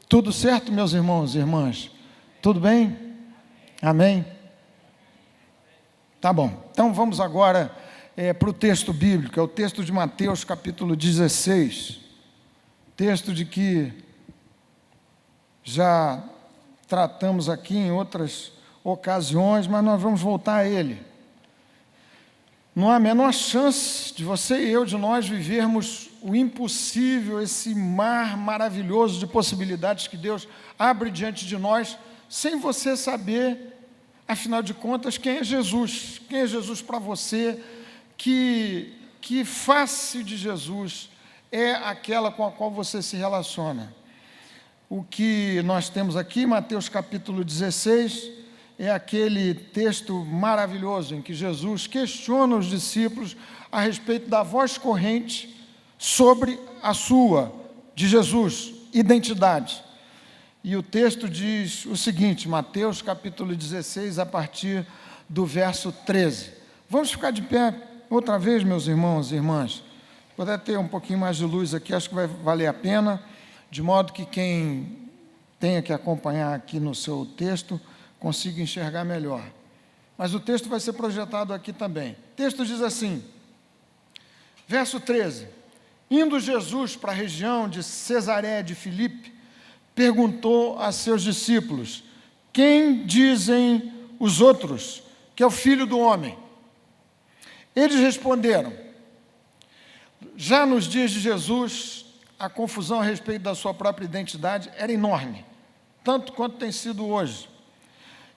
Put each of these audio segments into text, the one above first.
Tudo certo, meus irmãos e irmãs? Tudo bem? Amém? Tá bom. Então vamos agora para o texto bíblico, é o texto de Mateus capítulo 16. Texto de que já tratamos aqui em outras ocasiões, mas nós vamos voltar a ele. Não há a menor chance de você e eu, de nós vivermos o impossível, esse mar maravilhoso de possibilidades que Deus abre diante de nós, sem você saber, afinal de contas, quem é Jesus. Quem é Jesus para você? Que face de Jesus é aquela com a qual você se relaciona? O que nós temos aqui, Mateus capítulo 16, é aquele texto maravilhoso em que Jesus questiona os discípulos a respeito da voz corrente sobre a sua, de Jesus, identidade. E o texto diz o seguinte, Mateus capítulo 16, a partir do verso 13. Vamos ficar de pé outra vez, meus irmãos e irmãs. Se puder ter um pouquinho mais de luz aqui, acho que vai valer a pena, de modo que quem tenha que acompanhar aqui no seu texto consiga enxergar melhor. Mas o texto vai ser projetado aqui também. O texto diz assim, verso 13: Indo Jesus para a região de Cesareia de Filipe, perguntou a seus discípulos: quem dizem os outros que é o Filho do Homem? Eles responderam. Já nos dias de Jesus, a confusão a respeito da sua própria identidade era enorme, tanto quanto tem sido hoje.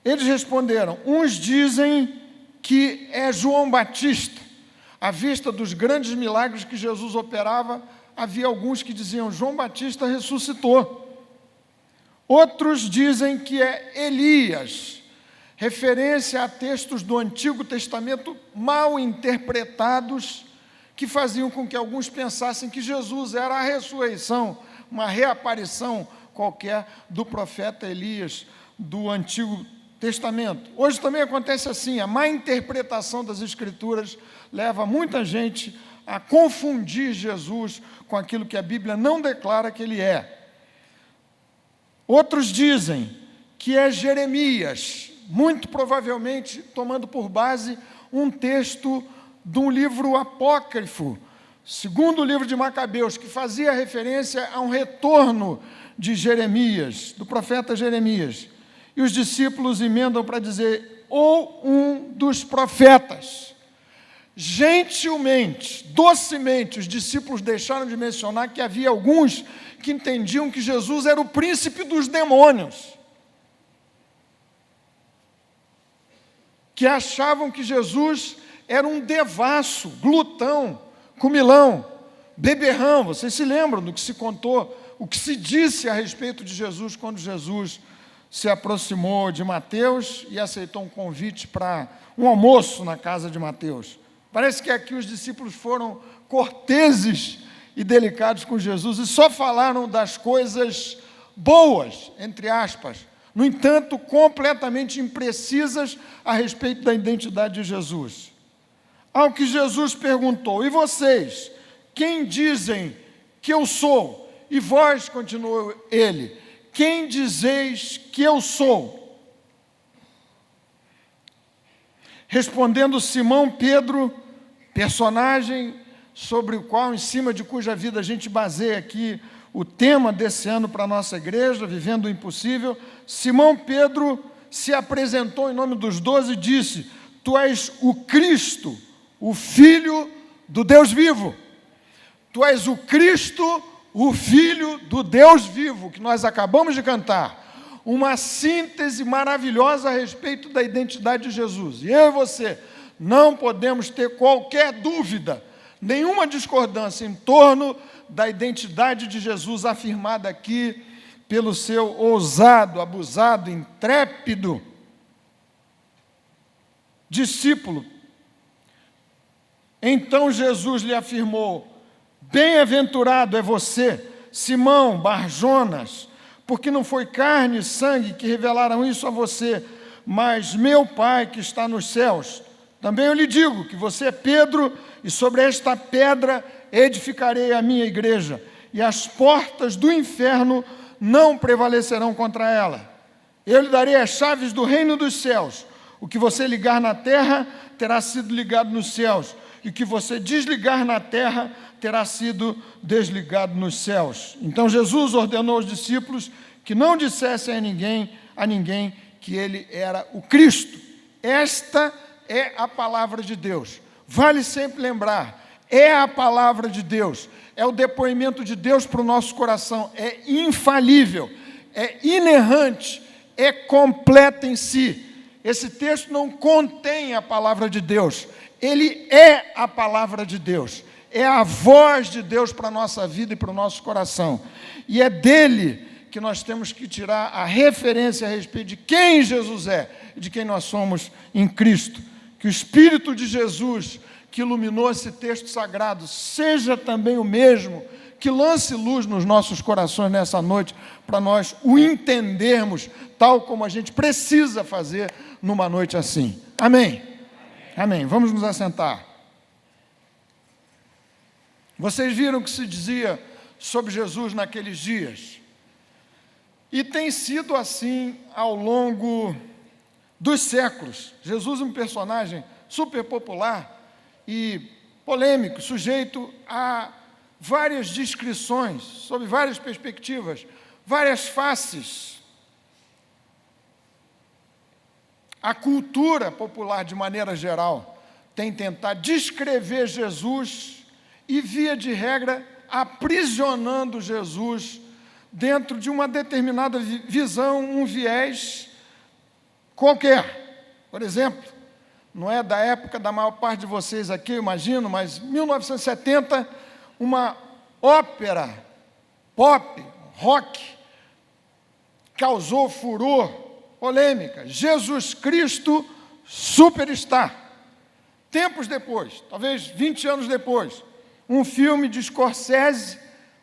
Eles responderam, uns dizem que é João Batista. À vista dos grandes milagres que Jesus operava, havia alguns que diziam, João Batista ressuscitou. Outros dizem que é Elias, referência a textos do Antigo Testamento mal interpretados, que faziam com que alguns pensassem que Jesus era a ressurreição, uma reaparição qualquer do profeta Elias do Antigo Testamento. Hoje também acontece assim, a má interpretação das Escrituras leva muita gente a confundir Jesus com aquilo que a Bíblia não declara que ele é. Outros dizem que é Jeremias, muito provavelmente tomando por base um texto de um livro apócrifo, segundo o livro de Macabeus, que fazia referência a um retorno de Jeremias, do profeta Jeremias. E os discípulos emendam para dizer, ou um dos profetas. Gentilmente, docemente, os discípulos deixaram de mencionar que havia alguns que entendiam que Jesus era o príncipe dos demônios, que achavam que Jesus era um devasso, glutão, comilão, beberrão. Vocês se lembram do que se contou, o que se disse a respeito de Jesus quando Jesus se aproximou de Mateus e aceitou um convite para um almoço na casa de Mateus. Parece que aqui os discípulos foram corteses e delicados com Jesus e só falaram das coisas boas, entre aspas, no entanto, completamente imprecisas a respeito da identidade de Jesus. Ao que Jesus perguntou, e vocês, quem dizem que eu sou? E vós, continuou ele, quem dizeis que eu sou? Respondendo Simão Pedro, personagem sobre o qual, em cima de cuja vida a gente baseia aqui o tema desse ano para a nossa igreja, Vivendo o Impossível, Simão Pedro se apresentou em nome dos 12 e disse, tu és o Cristo, o Filho do Deus vivo. Tu és o Cristo, o Filho do Deus vivo, que nós acabamos de cantar. Uma síntese maravilhosa a respeito da identidade de Jesus. E eu e você não podemos ter qualquer dúvida, nenhuma discordância em torno da identidade de Jesus afirmada aqui pelo seu ousado, abusado, intrépido discípulo. Então Jesus lhe afirmou, bem-aventurado é você, Simão Bar-Jonas, porque não foi carne e sangue que revelaram isso a você, mas meu Pai que está nos céus. Também eu lhe digo que você é Pedro, e sobre esta pedra edificarei a minha igreja, e as portas do inferno não prevalecerão contra ela. Eu lhe darei as chaves do reino dos céus. O que você ligar na terra terá sido ligado nos céus, e o que você desligar na terra terá sido desligado nos céus. Então Jesus ordenou aos discípulos que não dissessem a ninguém que ele era o Cristo. Esta é a palavra de Deus. Vale sempre lembrar, é a palavra de Deus, é o depoimento de Deus para o nosso coração, é infalível, é inerrante, é completa em si. Esse texto não contém a palavra de Deus, ele é a palavra de Deus, é a voz de Deus para a nossa vida e para o nosso coração, e é dele que nós temos que tirar a referência a respeito de quem Jesus é e de quem nós somos em Cristo. Que o Espírito de Jesus, que iluminou esse texto sagrado, seja também o mesmo que lance luz nos nossos corações nessa noite, para nós o entendermos tal como a gente precisa fazer numa noite assim. Amém? Amém. Vamos nos assentar. Vocês viram o que se dizia sobre Jesus naqueles dias? E tem sido assim ao longo dos séculos. Jesus é um personagem super popular e polêmico, sujeito a várias descrições, sob várias perspectivas, várias faces. A cultura popular, de maneira geral, tem tentado descrever Jesus e, via de regra, aprisionando Jesus dentro de uma determinada visão, um viés qualquer. Por exemplo, não é da época da maior parte de vocês aqui, eu imagino, mas em 1970, uma ópera pop, rock, causou furor, polêmica. Jesus Cristo Superstar. Tempos depois, talvez 20 anos depois, um filme de Scorsese,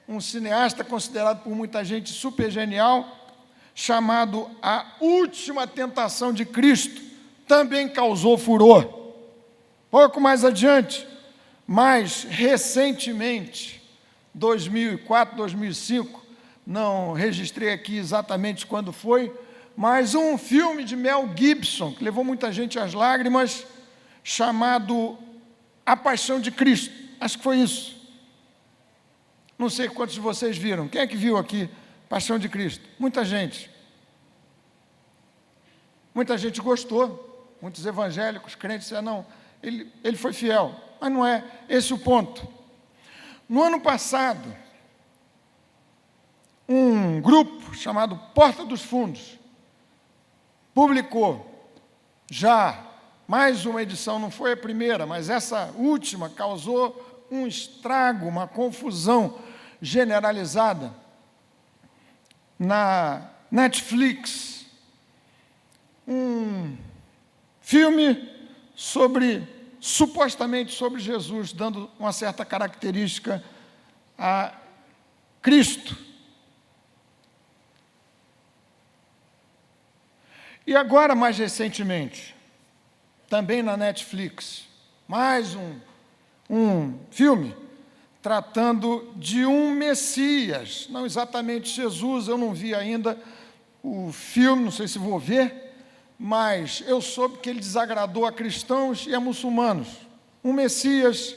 um cineasta considerado por muita gente super genial, chamado A Última Tentação de Cristo, também causou furor. Pouco mais adiante, mais recentemente, 2004, 2005, não registrei aqui exatamente quando foi, mas um filme de Mel Gibson, que levou muita gente às lágrimas, chamado A Paixão de Cristo. Acho que foi isso. Não sei quantos de vocês viram. Quem é que viu aqui Paixão de Cristo? Muita gente. Muita gente gostou. Muitos evangélicos, crentes, disseram, não, ele foi fiel. Mas não é esse o ponto. No ano passado, um grupo chamado Porta dos Fundos publicou já mais uma edição, não foi a primeira, mas essa última causou um estrago, uma confusão generalizada na Netflix. Um filme supostamente sobre Jesus, dando uma certa característica a Cristo. E agora, mais recentemente, também na Netflix, mais um filme tratando de um Messias, não exatamente Jesus, eu não vi ainda o filme, não sei se vou ver, mas eu soube que ele desagradou a cristãos e a muçulmanos. Um Messias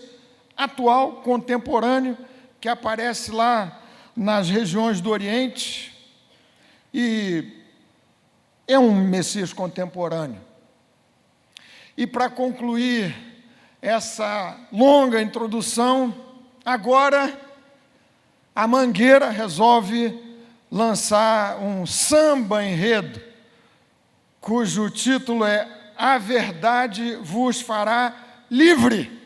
atual, contemporâneo, que aparece lá nas regiões do Oriente, e é um Messias contemporâneo. E para concluir essa longa introdução, agora a Mangueira resolve lançar um samba enredo, cujo título é A Verdade Vos Fará Livre.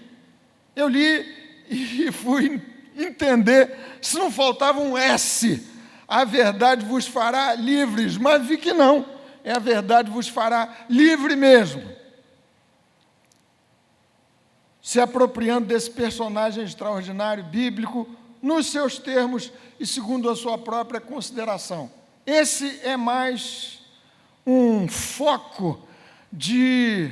Eu li e fui entender se não faltava um S. A verdade vos fará livres, mas vi que não. É a verdade vos fará livre mesmo. Se apropriando desse personagem extraordinário bíblico, nos seus termos e segundo a sua própria consideração. Esse é mais um foco de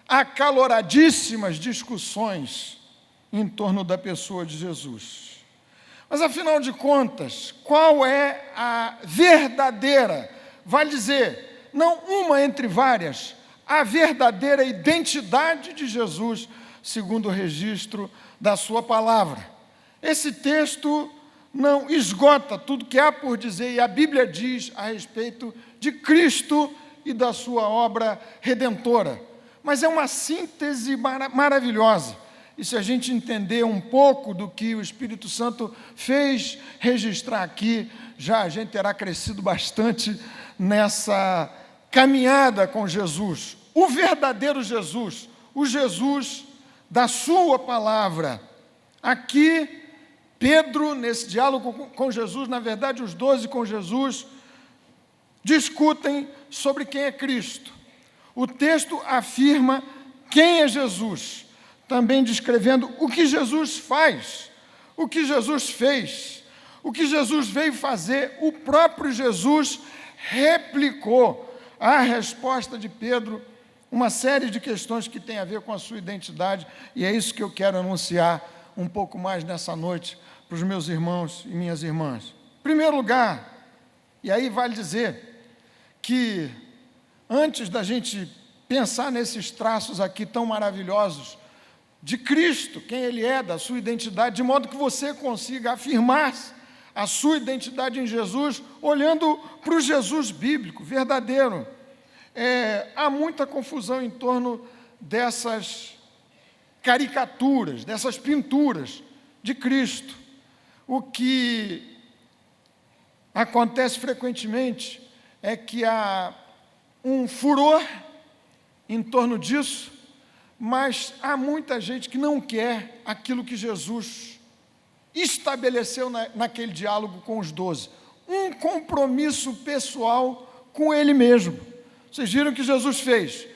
acaloradíssimas discussões em torno da pessoa de Jesus. Mas, afinal de contas, qual é a verdadeira, vale dizer, não uma entre várias, a verdadeira identidade de Jesus, segundo o registro da sua palavra? Esse texto não esgota tudo que há por dizer, e a Bíblia diz a respeito de Cristo e da sua obra redentora. Mas é uma síntese maravilhosa. E se a gente entender um pouco do que o Espírito Santo fez registrar aqui, já a gente terá crescido bastante nessa caminhada com Jesus. O verdadeiro Jesus, o Jesus da sua palavra. Aqui, Pedro, nesse diálogo com Jesus, na verdade, os 12 com Jesus, discutem sobre quem é Cristo. O texto afirma quem é Jesus, também descrevendo o que Jesus faz, o que Jesus fez, o que Jesus veio fazer. O próprio Jesus replicou à resposta de Pedro uma série de questões que têm a ver com a sua identidade, e é isso que eu quero anunciar um pouco mais nessa noite para os meus irmãos e minhas irmãs. Em primeiro lugar, e aí vale dizer que antes da gente pensar nesses traços aqui tão maravilhosos de Cristo, quem Ele é, da sua identidade, de modo que você consiga afirmar a sua identidade em Jesus, olhando para o Jesus bíblico, verdadeiro. Há muita confusão em torno dessas caricaturas, dessas pinturas de Cristo. O que acontece frequentemente é que há um furor em torno disso, mas há muita gente que não quer aquilo que Jesus estabeleceu naquele diálogo com os 12. Um compromisso pessoal com Ele mesmo. Vocês viram o que Jesus fez?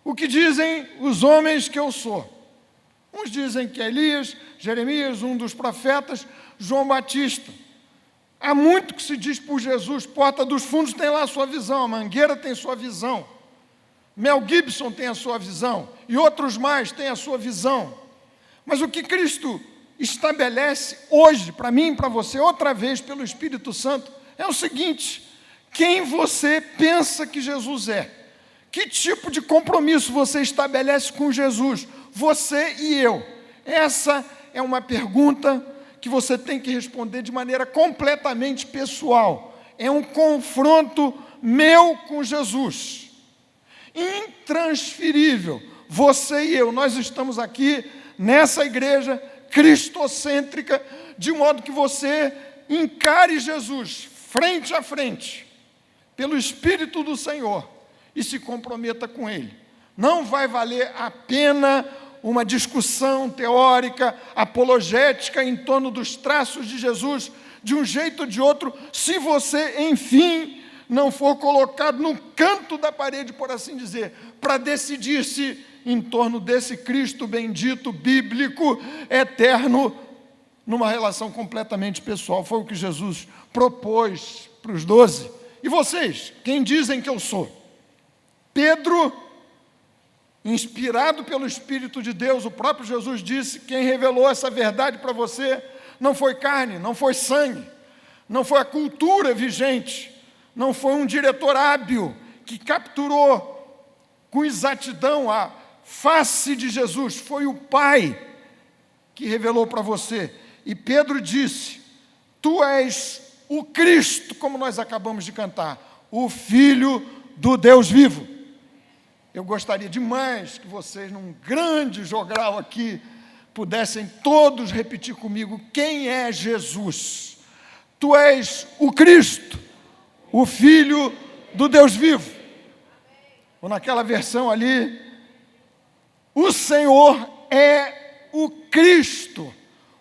O que dizem os homens que eu sou? Uns dizem que é Elias, Jeremias, um dos profetas, João Batista. Há muito que se diz por Jesus. Porta dos Fundos tem lá a sua visão, a Mangueira tem sua visão, Mel Gibson tem a sua visão, e outros mais têm a sua visão. Mas o que Cristo estabelece hoje, para mim e para você, outra vez pelo Espírito Santo, é o seguinte: quem você pensa que Jesus é? Que tipo de compromisso você estabelece com Jesus? Você e eu. Essa é uma pergunta que você tem que responder de maneira completamente pessoal. É um confronto meu com Jesus. Intransferível. Você e eu, nós estamos aqui nessa igreja cristocêntrica, de modo que você encare Jesus frente a frente, pelo Espírito do Senhor, e se comprometa com Ele. Não vai valer a pena uma discussão teórica, apologética, em torno dos traços de Jesus, de um jeito ou de outro, se você, enfim, não for colocado no canto da parede, por assim dizer, para decidir-se em torno desse Cristo bendito, bíblico, eterno, numa relação completamente pessoal. Foi o que Jesus propôs para os 12. E vocês, quem dizem que eu sou? Pedro, inspirado pelo Espírito de Deus, o próprio Jesus disse: quem revelou essa verdade para você não foi carne, não foi sangue, não foi a cultura vigente, não foi um diretor hábil que capturou com exatidão a face de Jesus, foi o Pai que revelou para você. E Pedro disse: tu és o Cristo, como nós acabamos de cantar, o Filho do Deus vivo. Eu gostaria demais que vocês, num grande jogral aqui, pudessem todos repetir comigo: quem é Jesus? Tu és o Cristo, o Filho do Deus vivo. Ou naquela versão ali, o Senhor é o Cristo,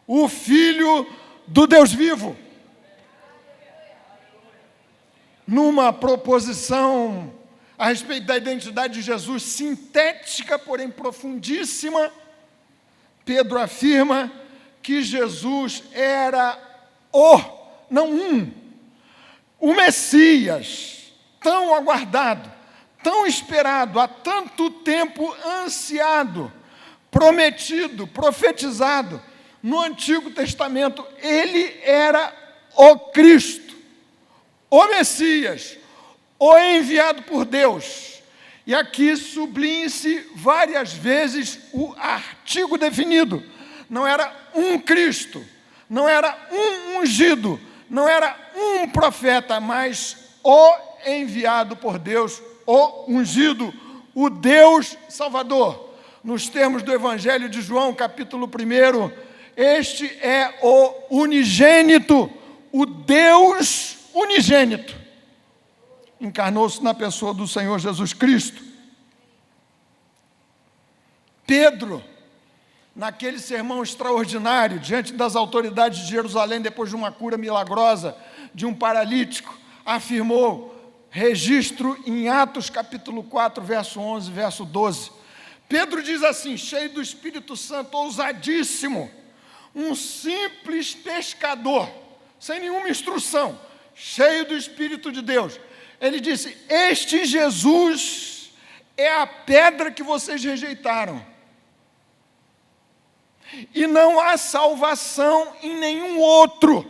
o Filho do Deus vivo. Numa proposição a respeito da identidade de Jesus, sintética, porém profundíssima, Pedro afirma que Jesus era o Messias, tão aguardado, tão esperado, há tanto tempo ansiado, prometido, profetizado, no Antigo Testamento, ele era o Cristo, o Messias, o enviado por Deus. E aqui sublinhe-se várias vezes o artigo definido. Não era um Cristo, não era um ungido, não era um profeta, mas o enviado por Deus, o ungido, o Deus Salvador. Nos termos do Evangelho de João, capítulo 1, este é o unigênito, o Deus unigênito. Encarnou-se na pessoa do Senhor Jesus Cristo. Pedro, naquele sermão extraordinário, diante das autoridades de Jerusalém, depois de uma cura milagrosa de um paralítico, afirmou, registro em Atos capítulo 4, verso 11, verso 12. Pedro diz assim, cheio do Espírito Santo, ousadíssimo, um simples pescador, sem nenhuma instrução, cheio do Espírito de Deus. Ele disse, este Jesus é a pedra que vocês rejeitaram. E não há salvação em nenhum outro,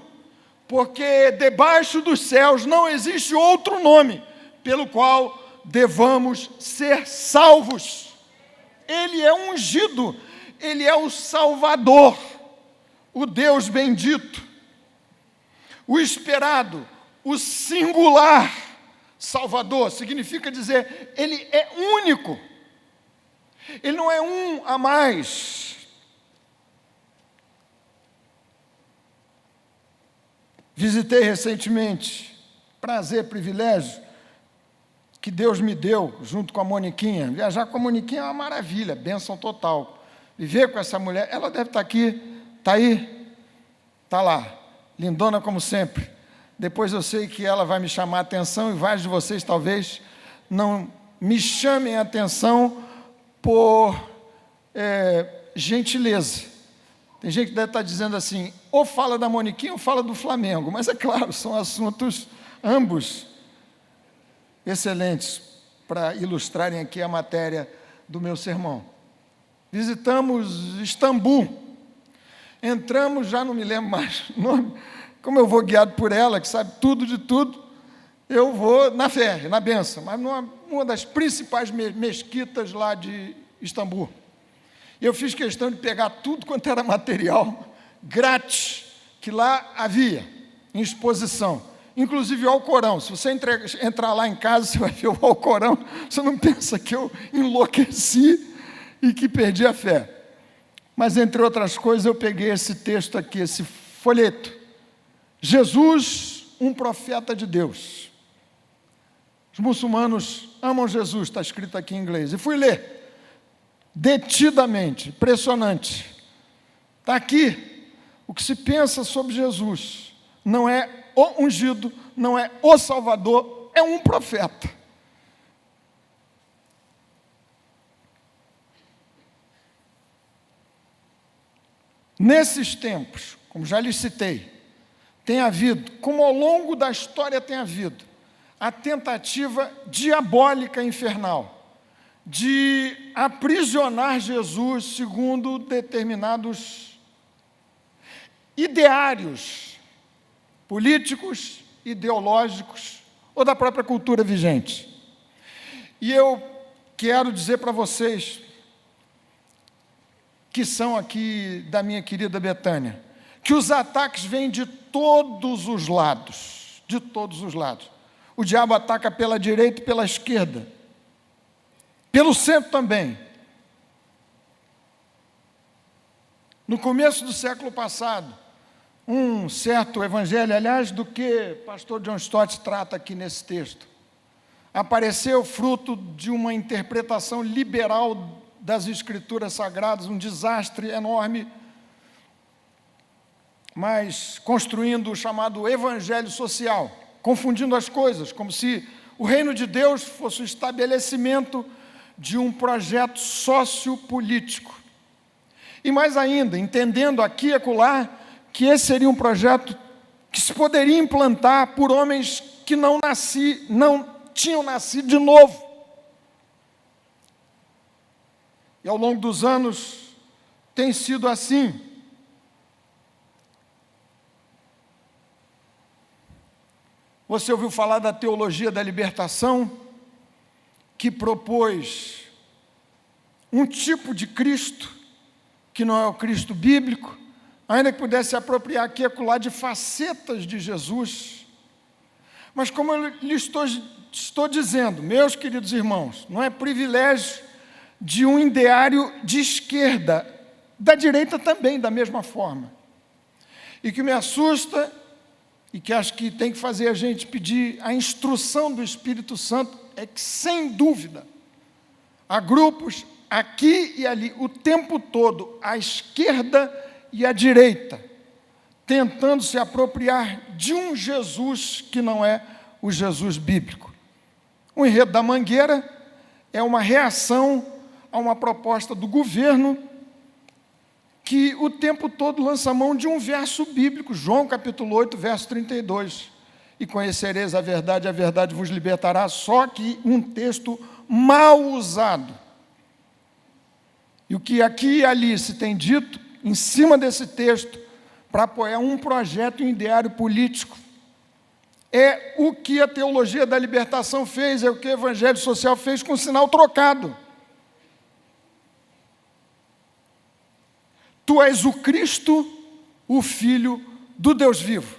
porque debaixo dos céus não existe outro nome pelo qual devamos ser salvos. Ele é ungido, ele é o Salvador, o Deus bendito, o esperado, o singular Salvador. Significa dizer, ele é único, ele não é um a mais. Visitei recentemente, prazer, privilégio, que Deus me deu, junto com a Moniquinha. Viajar com a Moniquinha é uma maravilha, bênção total. Viver com essa mulher, ela deve estar aqui, está aí, está lá, lindona como sempre. Depois eu sei que ela vai me chamar a atenção, e vários de vocês talvez não me chamem a atenção por gentileza. Tem gente que deve estar dizendo assim, ou fala da Moniquinha ou fala do Flamengo, mas é claro, são assuntos ambos excelentes para ilustrarem aqui a matéria do meu sermão. Visitamos Istambul, entramos, já não me lembro mais o nome, como eu vou guiado por ela, que sabe tudo de tudo, eu vou na fé, na bênção, mas numa das principais mesquitas lá de Istambul. Eu fiz questão de pegar tudo quanto era material grátis que lá havia, em exposição, inclusive o Alcorão. Se você entrar lá em casa, você vai ver o Alcorão, você não pensa que eu enlouqueci e que perdi a fé. Mas, entre outras coisas, eu peguei esse texto aqui, esse folheto. Jesus, um profeta de Deus. Os muçulmanos amam Jesus, está escrito aqui em inglês. E fui ler. Detidamente, impressionante. Está aqui o que se pensa sobre Jesus. Não é o ungido, não é o Salvador, é um profeta. Nesses tempos, como já lhes citei, tem havido, como ao longo da história tem havido, a tentativa diabólica infernal de aprisionar Jesus segundo determinados ideários políticos, ideológicos ou da própria cultura vigente. E eu quero dizer para vocês, que são aqui da minha querida Betânia, que os ataques vêm de todos os lados, de todos os lados. O diabo ataca pela direita e pela esquerda, pelo centro também. No começo do século passado, um certo evangelho, aliás, do que pastor John Stott trata aqui nesse texto, apareceu fruto de uma interpretação liberal das Escrituras Sagradas, um desastre enorme, mas construindo o chamado evangelho social, confundindo as coisas, como se o reino de Deus fosse o estabelecimento de um projeto sociopolítico. E mais ainda, entendendo aqui e acolá, que esse seria um projeto que se poderia implantar por homens que não tinham nascido de novo. E ao longo dos anos tem sido assim. Você ouviu falar da teologia da libertação, que propôs um tipo de Cristo, que não é o Cristo bíblico, ainda que pudesse apropriar aqui e acolá de facetas de Jesus. Mas como eu lhe estou dizendo, meus queridos irmãos, não é privilégio de um ideário de esquerda, da direita também, da mesma forma. E que me assusta, e que acho que tem que fazer a gente pedir a instrução do Espírito Santo, é que, sem dúvida, há grupos aqui e ali, o tempo todo, à esquerda e à direita, tentando se apropriar de um Jesus que não é o Jesus bíblico. O enredo da Mangueira é uma reação a uma proposta do governo que o tempo todo lança mão de um verso bíblico, João capítulo 8, verso 32. E conhecereis a verdade vos libertará, só que um texto mal usado. E o que aqui e ali se tem dito, em cima desse texto, para apoiar um projeto e um ideário político, é o que a teologia da libertação fez, é o que o evangelho social fez com o sinal trocado. Tu és o Cristo, o Filho do Deus vivo.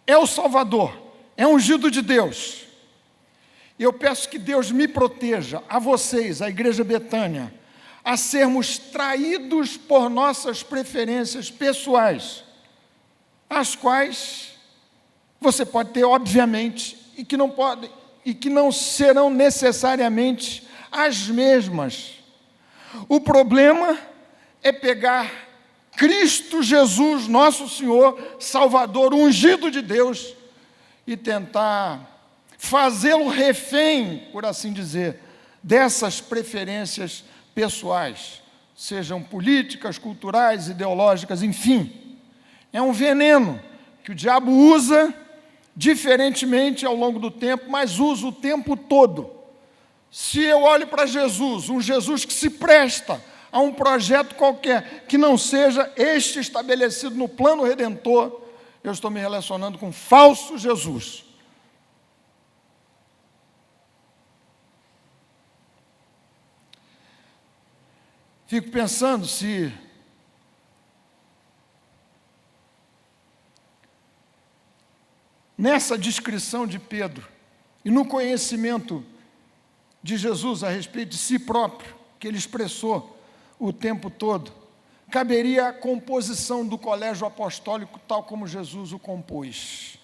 É o Salvador, é ungido de Deus. Eu peço que Deus me proteja, a vocês, a Igreja Betânia, a sermos traídos por nossas preferências pessoais, as quais você pode ter, obviamente, e que não serão necessariamente as mesmas. O problema é pegar Cristo Jesus, nosso Senhor, Salvador, ungido de Deus, e tentar fazê-lo refém, por assim dizer, dessas preferências pessoais, sejam políticas, culturais, ideológicas, enfim. É um veneno que o diabo usa diferentemente ao longo do tempo, mas usa o tempo todo. Se eu olho para Jesus, um Jesus que se presta a um projeto qualquer, que não seja este estabelecido no plano redentor, eu estou me relacionando com falso Jesus. Fico pensando se nessa descrição de Pedro e no conhecimento de Jesus a respeito de si próprio, que ele expressou o tempo todo, caberia a composição do colégio apostólico tal como Jesus o compôs.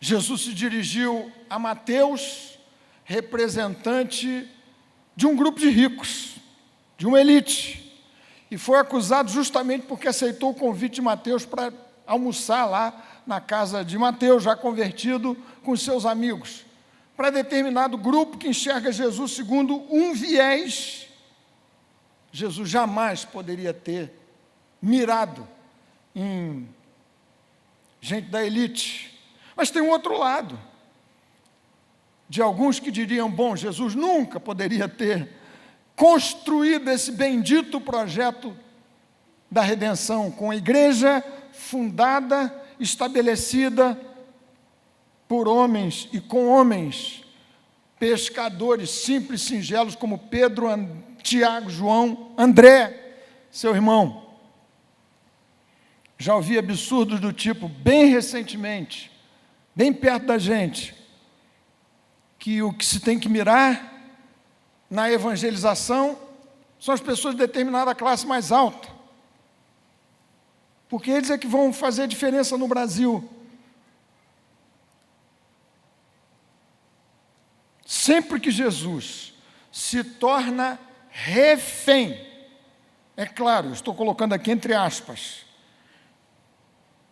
Jesus se dirigiu a Mateus, representante de um grupo de ricos, de uma elite, e foi acusado justamente porque aceitou o convite de Mateus para almoçar lá na casa de Mateus, já convertido, com seus amigos, para determinado grupo que enxerga Jesus segundo um viés. Jesus jamais poderia ter mirado em gente da elite. Mas tem um outro lado, de alguns que diriam, bom, Jesus nunca poderia ter construído esse bendito projeto da redenção, com a igreja fundada, estabelecida por homens e com homens, pescadores simples, singelos, como Pedro, Tiago, João, André, seu irmão. Já ouvi absurdos do tipo, bem recentemente, bem perto da gente, que o que se tem que mirar na evangelização são as pessoas de determinada classe mais alta, porque eles é que vão fazer diferença no Brasil. Sempre que Jesus se torna refém, é claro, estou colocando aqui entre aspas,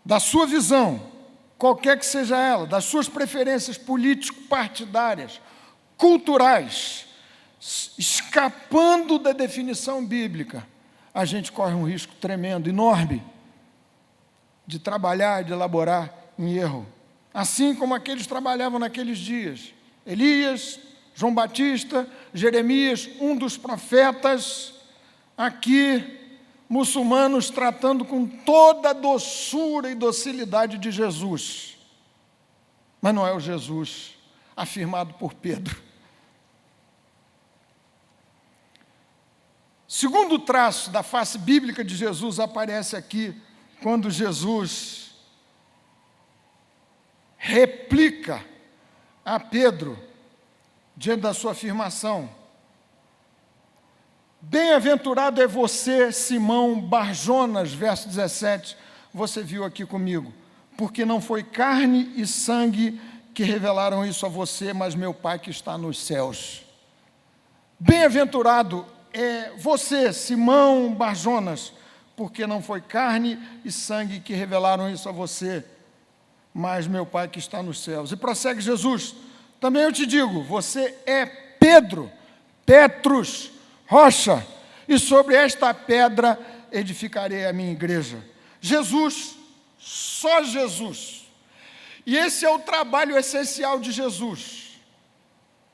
da sua visão, qualquer que seja ela, das suas preferências político-partidárias, culturais, escapando da definição bíblica, a gente corre um risco tremendo, enorme, de trabalhar, de elaborar em erro. Assim como aqueles trabalhavam naqueles dias. Elias, João Batista, Jeremias, um dos profetas, aqui, muçulmanos tratando com toda a doçura e docilidade de Jesus. mas não é o Jesus afirmado por Pedro. Segundo traço da face bíblica de Jesus aparece aqui quando Jesus replica a Pedro diante da sua afirmação. Bem-aventurado é você, Simão Barjonas, verso 17, você viu aqui comigo, porque não foi carne e sangue que revelaram isso a você, mas meu Pai que está nos céus. Bem-aventurado é você, Simão Barjonas, porque não foi carne e sangue que revelaram isso a você, mas meu Pai que está nos céus. E prossegue Jesus, também eu te digo, você é Pedro, Petrus, rocha, e sobre esta pedra edificarei a minha igreja. Jesus, só Jesus. E esse é o trabalho essencial de Jesus.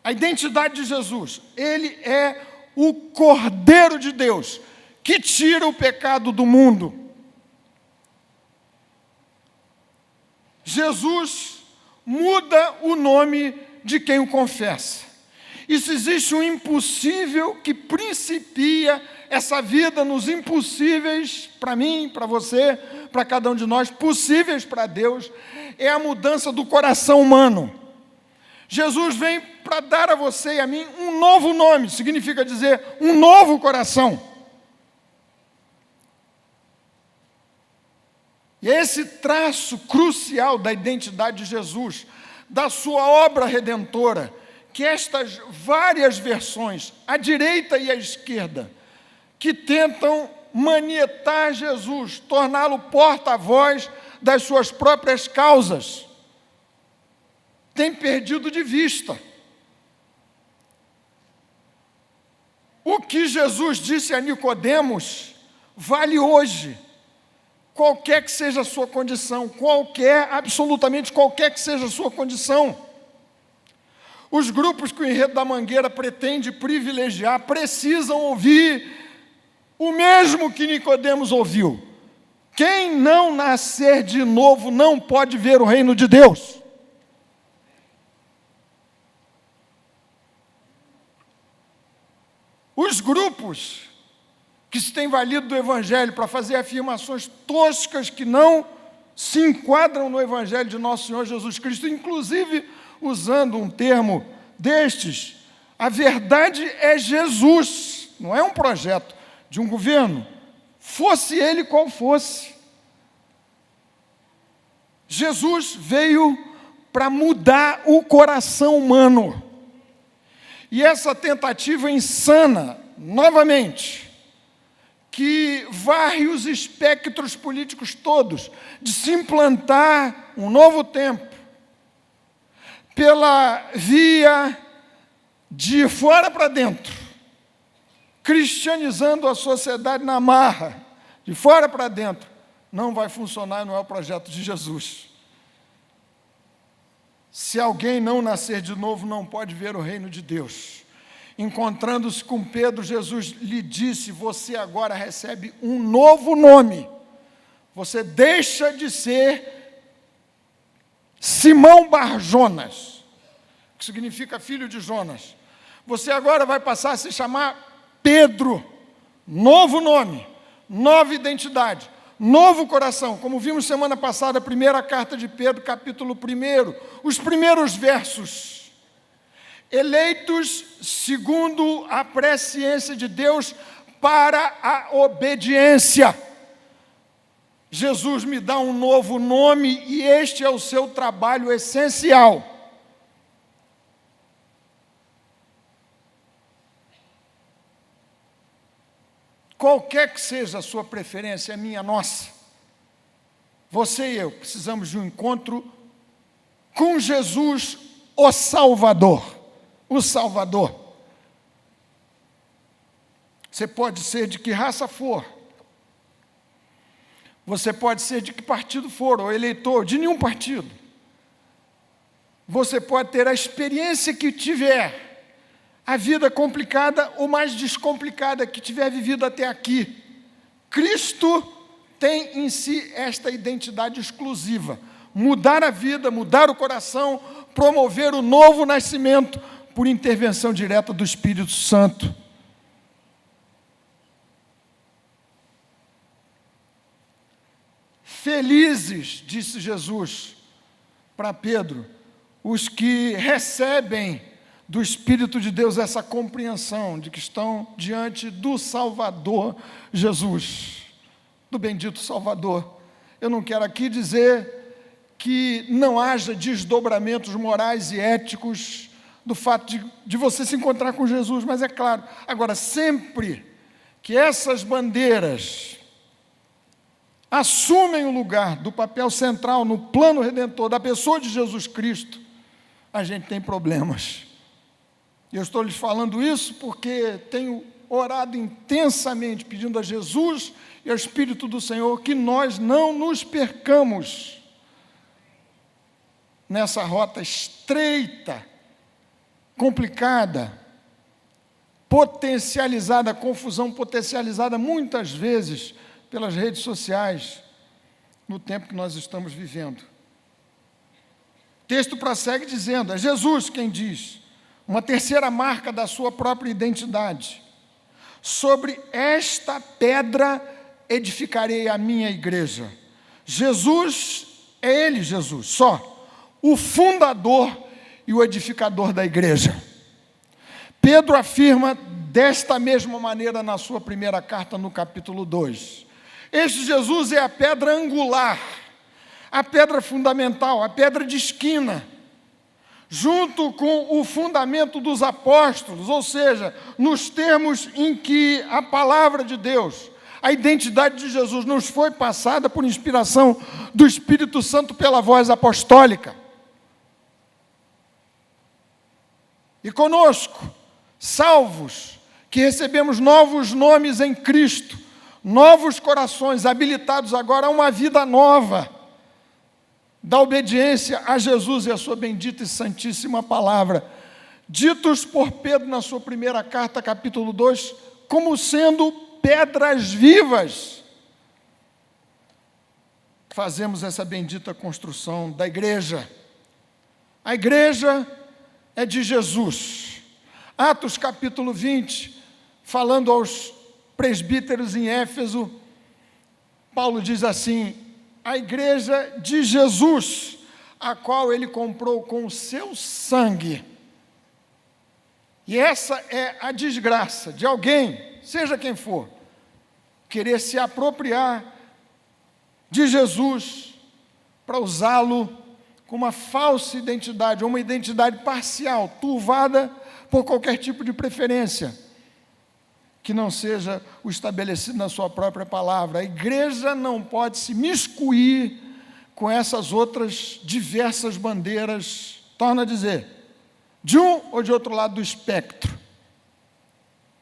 A identidade de Jesus. Ele é o Cordeiro de Deus, que tira o pecado do mundo. Jesus muda o nome de quem o confessa. Isso existe um impossível que principia essa vida nos impossíveis, para mim, para você, para cada um de nós, possíveis para Deus, é a mudança do coração humano. Jesus vem para dar a você e a mim um novo nome, significa dizer um novo coração. E é esse traço crucial da identidade de Jesus, da sua obra redentora, que estas várias versões, à direita e à esquerda, que tentam manietar Jesus, torná-lo porta-voz das suas próprias causas, tem perdido de vista. O que Jesus disse a Nicodemos vale hoje, qualquer que seja a sua condição, absolutamente qualquer que seja a sua condição. Os grupos que o Enredo da Mangueira pretende privilegiar precisam ouvir o mesmo que Nicodemos ouviu. Quem não nascer de novo não pode ver o reino de Deus. Os grupos que se têm valido do Evangelho para fazer afirmações toscas que não se enquadram no Evangelho de nosso Senhor Jesus Cristo, inclusive usando um termo destes, a verdade é Jesus, não é um projeto de um governo, fosse ele qual fosse. Jesus veio para mudar o coração humano. E essa tentativa insana, novamente, que varre os espectros políticos todos, de se implantar um novo tempo, pela via de fora para dentro, cristianizando a sociedade na marra, de fora para dentro, não vai funcionar, não é o projeto de Jesus. Se alguém não nascer de novo, não pode ver o reino de Deus. Encontrando-se com Pedro, Jesus lhe disse, você agora recebe um novo nome. Você deixa de ser Simão Barjonas, que significa filho de Jonas. Você agora vai passar a se chamar Pedro. Novo nome, nova identidade, novo coração. Como vimos semana passada, a primeira carta de Pedro, capítulo 1, os primeiros versos. Eleitos segundo a presciência de Deus para a obediência. Jesus me dá um novo nome e este é o seu trabalho essencial. Qualquer que seja a sua preferência, a minha, a nossa, você e eu precisamos de um encontro com Jesus, o Salvador. O Salvador. Você pode ser de que raça for. Você pode ser de que partido for, ou eleitor, de nenhum partido. Você pode ter a experiência que tiver, a vida complicada ou mais descomplicada que tiver vivido até aqui. Cristo tem em si esta identidade exclusiva. mudar a vida, mudar o coração, promover o novo nascimento por intervenção direta do Espírito Santo. Felizes, disse Jesus para Pedro, os que recebem do Espírito de Deus essa compreensão de que estão diante do Salvador Jesus, do bendito Salvador. Eu não quero aqui dizer que não haja desdobramentos morais e éticos do fato de você se encontrar com Jesus, mas é claro, agora, sempre que essas bandeiras assumem o lugar do papel central no plano redentor da pessoa de Jesus Cristo, a gente tem problemas. Eu estou lhes falando isso porque tenho orado intensamente, pedindo a Jesus e ao Espírito do Senhor que nós não nos percamos nessa rota estreita, complicada, potencializada, confusão potencializada muitas vezes pelas redes sociais, no tempo que nós estamos vivendo. O texto prossegue dizendo, é Jesus quem diz, uma terceira marca da sua própria identidade. Sobre esta pedra edificarei a minha igreja. Jesus, é Ele, Jesus, só, o fundador e o edificador da igreja. Pedro afirma desta mesma maneira na sua primeira carta, no capítulo 2. Este Jesus é a pedra angular, a pedra fundamental, a pedra de esquina, junto com o fundamento dos apóstolos, ou seja, nos termos em que a palavra de Deus, a identidade de Jesus nos foi passada por inspiração do Espírito Santo pela voz apostólica. E conosco, salvos, que recebemos novos nomes em Cristo, novos corações habilitados agora a uma vida nova, da obediência a Jesus e a sua bendita e santíssima palavra, ditos por Pedro na sua primeira carta, capítulo 2, como sendo pedras vivas. Fazemos essa bendita construção da igreja. A igreja é de Jesus. Atos capítulo 20, falando aos presbíteros em Éfeso, Paulo diz assim, a igreja de Jesus, a qual ele comprou com o seu sangue. E essa é a desgraça de alguém, seja quem for, querer se apropriar de Jesus para usá-lo com uma falsa identidade, ou uma identidade parcial, turvada por qualquer tipo de preferência, que não seja o estabelecido na sua própria palavra. A igreja não pode se miscuir com essas outras diversas bandeiras, torna a dizer, de um ou de outro lado do espectro.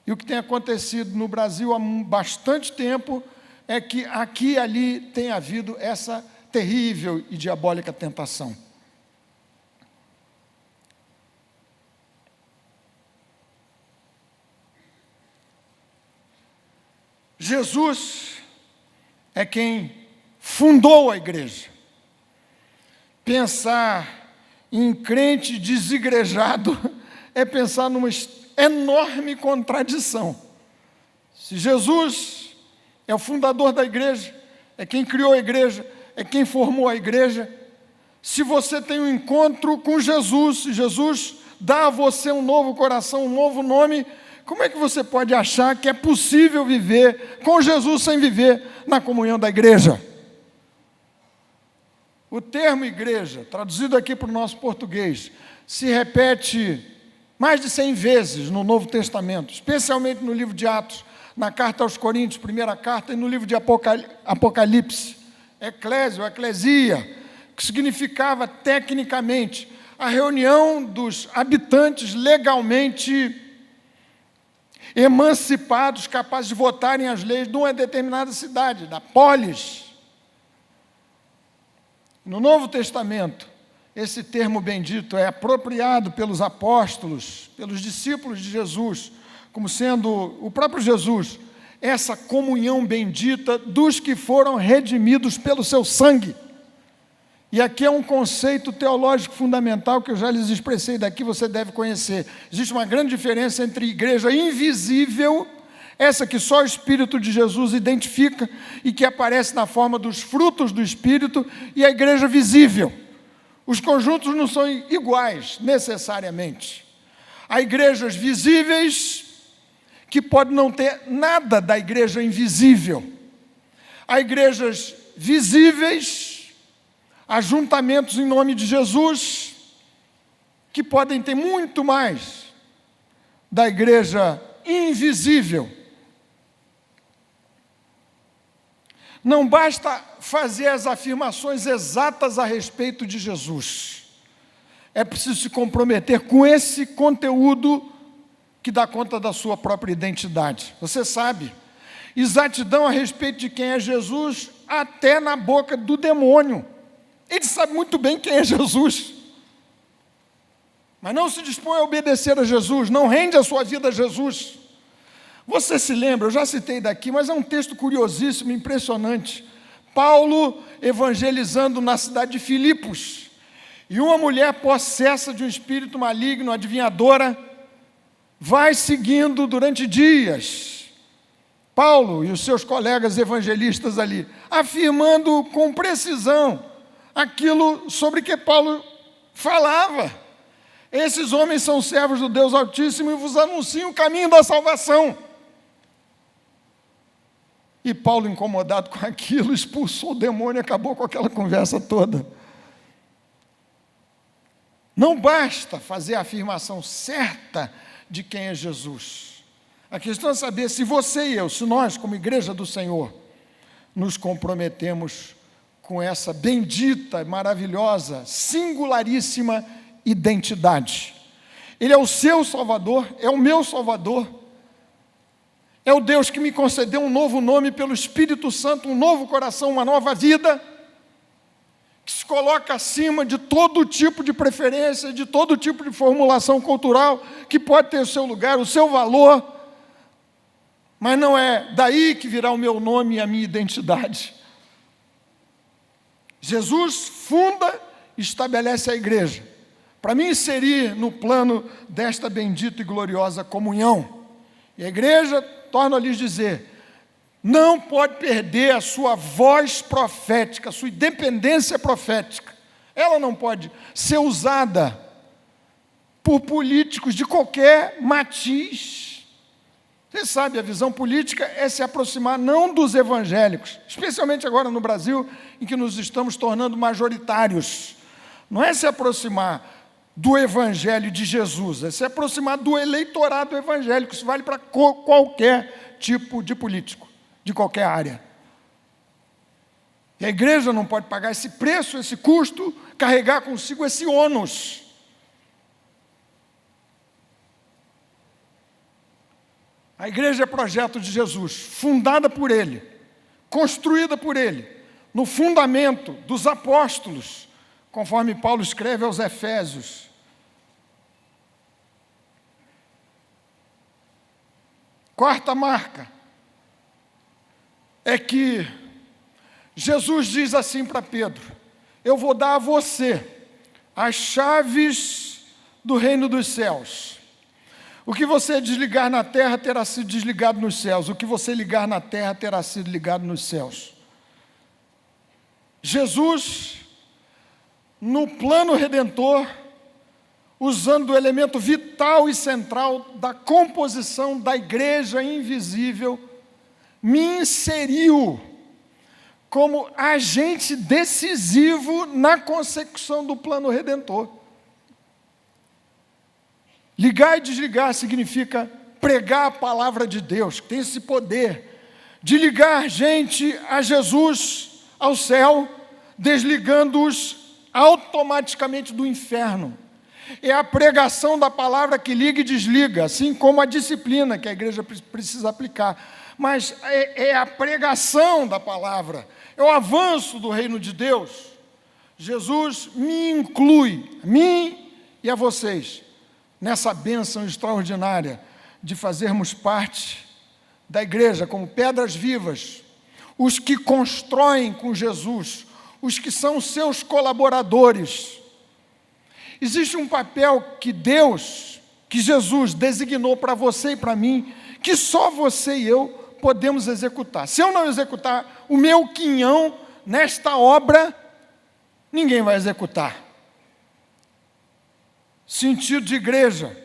E o que tem acontecido no Brasil há bastante tempo é que aqui e ali tem havido essa terrível e diabólica tentação. Jesus é quem fundou a igreja. Pensar em crente desigrejado é pensar numa enorme contradição. Se Jesus é o fundador da igreja, é quem criou a igreja, é quem formou a igreja, se você tem um encontro com Jesus, se Jesus dá a você um novo coração, um novo nome, como é que você pode achar que é possível viver com Jesus sem viver na comunhão da igreja? O termo igreja, traduzido aqui para o nosso português, se repete mais de 100 vezes no Novo Testamento, especialmente no livro de Atos, na carta aos Coríntios, primeira carta, e no livro de Apocalipse. Eclésio, eclesia, que significava tecnicamente a reunião dos habitantes legalmente emancipados, capazes de votarem as leis de uma determinada cidade, da polis. No Novo Testamento, esse termo bendito é apropriado pelos apóstolos, pelos discípulos de Jesus, como sendo o próprio Jesus, essa comunhão bendita dos que foram redimidos pelo seu sangue. E aqui é um conceito teológico fundamental que eu já lhes expressei daqui, você deve conhecer. Existe uma grande diferença entre igreja invisível, essa que só o Espírito de Jesus identifica e que aparece na forma dos frutos do Espírito, e a igreja visível. Os conjuntos não são iguais, necessariamente. Há igrejas visíveis que podem não ter nada da igreja invisível. Há igrejas visíveis, ajuntamentos em nome de Jesus, que podem ter muito mais da igreja invisível. Não basta fazer as afirmações exatas a respeito de Jesus. É preciso se comprometer com esse conteúdo que dá conta da sua própria identidade. Você sabe, exatidão a respeito de quem é Jesus, até na boca do demônio. Ele sabe muito bem quem é Jesus, mas não se dispõe a obedecer a Jesus, não rende a sua vida a Jesus. Você se lembra, eu já citei daqui, mas é um texto curiosíssimo, impressionante. Paulo evangelizando na cidade de Filipos, e uma mulher possessa de um espírito maligno, adivinhadora, vai seguindo durante dias Paulo e os seus colegas evangelistas ali, afirmando com precisão aquilo sobre que Paulo falava. Esses homens são servos do Deus Altíssimo e vos anunciam o caminho da salvação. E Paulo, incomodado com aquilo, expulsou o demônio e acabou com aquela conversa toda. Não basta fazer a afirmação certa de quem é Jesus. A questão é saber se você e eu, se nós, como igreja do Senhor, nos comprometemos com essa bendita, maravilhosa, singularíssima identidade. Ele é o seu Salvador, é o meu Salvador, é o Deus que me concedeu um novo nome pelo Espírito Santo, um novo coração, uma nova vida, que se coloca acima de todo tipo de preferência, de todo tipo de formulação cultural, que pode ter o seu lugar, o seu valor, mas não é daí que virá o meu nome e a minha identidade. Jesus funda e estabelece a igreja, para me inserir no plano desta bendita e gloriosa comunhão. E a igreja, torno a lhes dizer, não pode perder a sua voz profética, a sua independência profética. Ela não pode ser usada por políticos de qualquer matiz. Você sabe, a visão política é se aproximar não dos evangélicos, especialmente agora no Brasil, em que nos estamos tornando majoritários. Não é se aproximar do evangelho de Jesus, é se aproximar do eleitorado evangélico. Isso vale para qualquer tipo de político, de qualquer área. E a igreja não pode pagar esse preço, esse custo, carregar consigo esse ônus. A igreja é projeto de Jesus, fundada por Ele, construída por Ele, no fundamento dos apóstolos, conforme Paulo escreve aos Efésios. Quarta marca é que Jesus diz assim para Pedro: eu vou dar a você as chaves do reino dos céus. O que você desligar na terra terá sido desligado nos céus, o que você ligar na terra terá sido ligado nos céus. Jesus, no plano redentor, usando o elemento vital e central da composição da igreja invisível, me inseriu como agente decisivo na consecução do plano redentor. Ligar e desligar significa pregar a palavra de Deus, que tem esse poder de ligar gente a Jesus, ao céu, desligando-os automaticamente do inferno. É a pregação da palavra que liga e desliga, assim como a disciplina que a igreja precisa aplicar. Mas é a pregação da palavra, é o avanço do reino de Deus. Jesus me inclui, a mim e a vocês, nessa bênção extraordinária de fazermos parte da igreja como pedras vivas, os que constroem com Jesus os que são seus colaboradores. Existe um papel que Deus, que Jesus designou para você e para mim, que só você e eu podemos executar. Se eu não executar o meu quinhão nesta obra, ninguém vai executar. Sentido de igreja,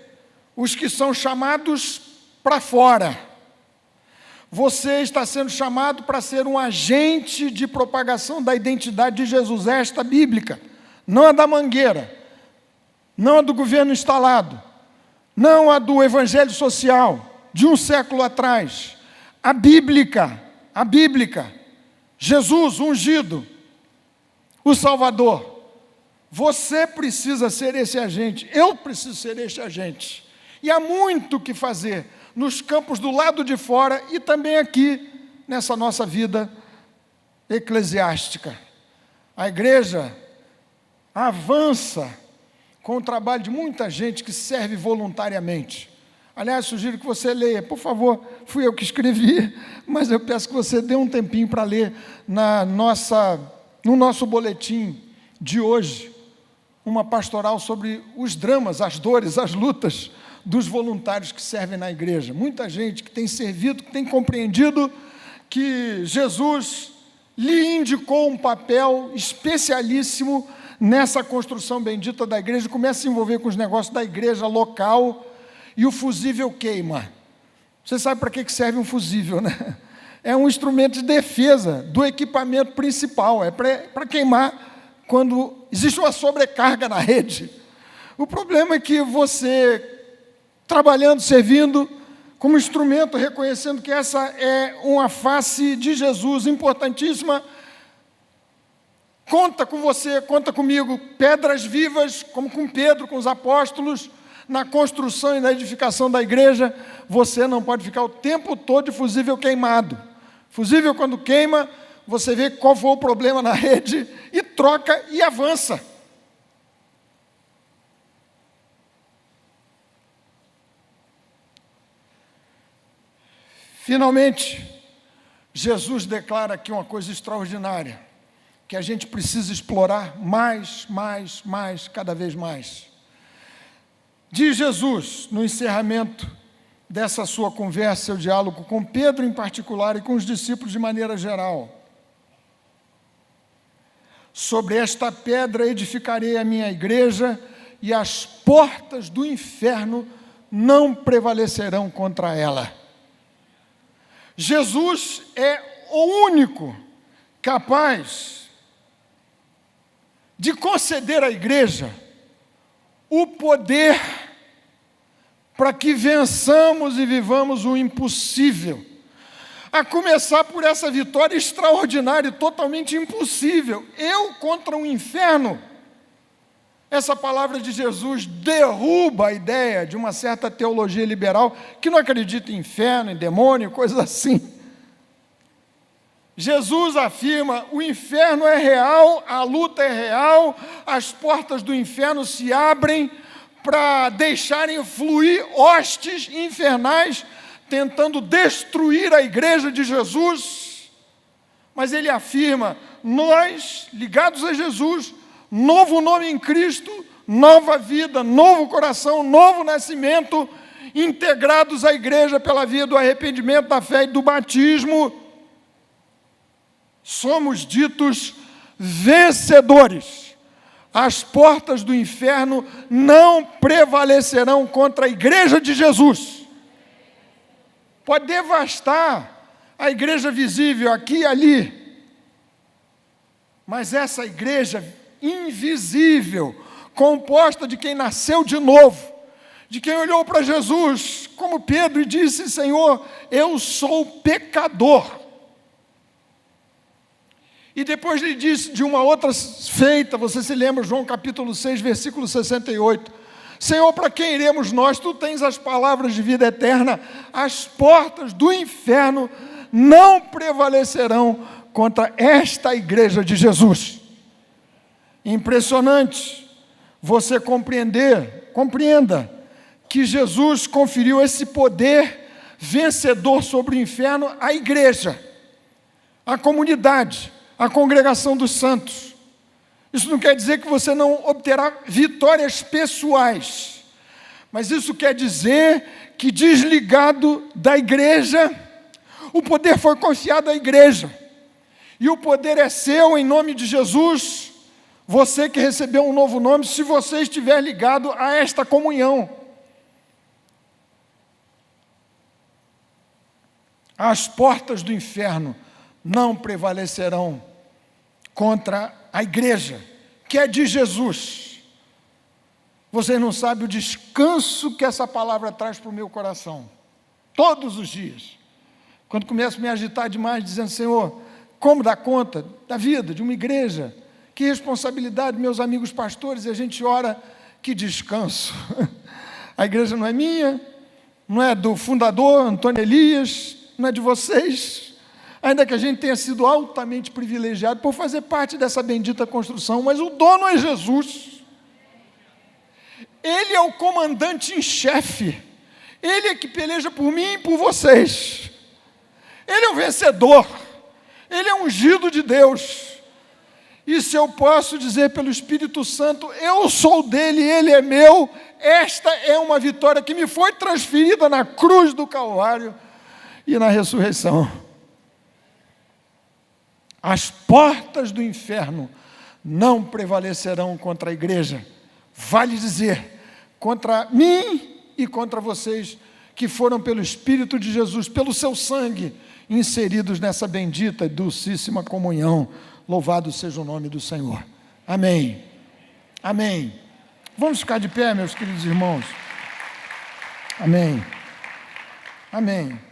os que são chamados para fora. Você está sendo chamado para ser um agente de propagação da identidade de Jesus, esta bíblica, não a da Mangueira, não a do governo instalado, não a do evangelho social de um século atrás, a bíblica, Jesus ungido, o Salvador. Você precisa ser esse agente, eu preciso ser esse agente. E há muito o que fazer nos campos do lado de fora e também aqui, nessa nossa vida eclesiástica. A igreja avança com o trabalho de muita gente que serve voluntariamente. Aliás, sugiro que você leia, por favor, fui eu que escrevi, mas eu peço que você dê um tempinho para ler no nosso boletim de hoje, uma pastoral sobre os dramas, as dores, as lutas dos voluntários que servem na igreja. Muita gente que tem servido, que tem compreendido que Jesus lhe indicou um papel especialíssimo nessa construção bendita da igreja, começa a se envolver com os negócios da igreja local, e o fusível queima. Você sabe para que serve um fusível, né? É um instrumento de defesa do equipamento principal, é para queimar quando existe uma sobrecarga na rede. O problema é que você, trabalhando, servindo, como instrumento, reconhecendo que essa é uma face de Jesus importantíssima, conta com você, conta comigo, pedras vivas, como com Pedro, com os apóstolos, na construção e na edificação da igreja. Você não pode ficar o tempo todo de fusível queimado. Fusível, quando queima, você vê qual foi o problema na rede e troca e avança. Finalmente, Jesus declara aqui uma coisa extraordinária, que a gente precisa explorar mais, cada vez mais. Diz Jesus, no encerramento dessa sua conversa, seu diálogo com Pedro em particular e com os discípulos de maneira geral: sobre esta pedra edificarei a minha igreja, e as portas do inferno não prevalecerão contra ela. Jesus é o único capaz de conceder à igreja o poder para que vençamos e vivamos o impossível, a começar por essa vitória extraordinária e totalmente impossível. Eu contra o inferno. Essa palavra de Jesus derruba a ideia de uma certa teologia liberal que não acredita em inferno, em demônio, coisas assim. Jesus afirma: o inferno é real, a luta é real, as portas do inferno se abrem para deixarem fluir hostes infernais, tentando destruir a igreja de Jesus. Mas ele afirma: nós, ligados a Jesus, novo nome em Cristo, nova vida, novo coração, novo nascimento, integrados à igreja pela via do arrependimento, da fé e do batismo, somos ditos vencedores. As portas do inferno não prevalecerão contra a igreja de Jesus. Pode devastar a igreja visível aqui e ali, mas essa igreja invisível, composta de quem nasceu de novo, de quem olhou para Jesus, como Pedro, e disse: Senhor, eu sou pecador. E depois lhe disse de uma outra feita, você se lembra, João capítulo 6, versículo 68, Senhor, para quem iremos nós? Tu tens as palavras de vida eterna, as portas do inferno não prevalecerão contra esta igreja de Jesus. Impressionante você compreenda que Jesus conferiu esse poder vencedor sobre o inferno à igreja, à comunidade, a congregação dos santos. Isso não quer dizer que você não obterá vitórias pessoais, mas isso quer dizer que, desligado da igreja, o poder foi confiado à igreja, e o poder é seu em nome de Jesus, você que recebeu um novo nome, se você estiver ligado a esta comunhão. As portas do inferno não prevalecerão contra a igreja, que é de Jesus. Vocês não sabem o descanso que essa palavra traz para o meu coração, todos os dias. Quando começo a me agitar demais, dizendo: Senhor, como dar conta da vida de uma igreja? Que responsabilidade, meus amigos pastores, e a gente ora, que descanso. A igreja não é minha, não é do fundador, Antônio Elias, não é de vocês, ainda que a gente tenha sido altamente privilegiado por fazer parte dessa bendita construção, mas o dono é Jesus. Ele é o comandante em chefe, Ele é que peleja por mim e por vocês. Ele é o vencedor, Ele é ungido de Deus. E se eu posso dizer pelo Espírito Santo, eu sou dele, ele é meu, esta é uma vitória que me foi transferida na cruz do Calvário e na ressurreição. As portas do inferno não prevalecerão contra a igreja, vale dizer, contra mim e contra vocês que foram pelo Espírito de Jesus, pelo seu sangue, inseridos nessa bendita e dulcíssima comunhão. Louvado seja o nome do Senhor. Amém. Amém. Vamos ficar de pé, meus queridos irmãos. Amém. Amém.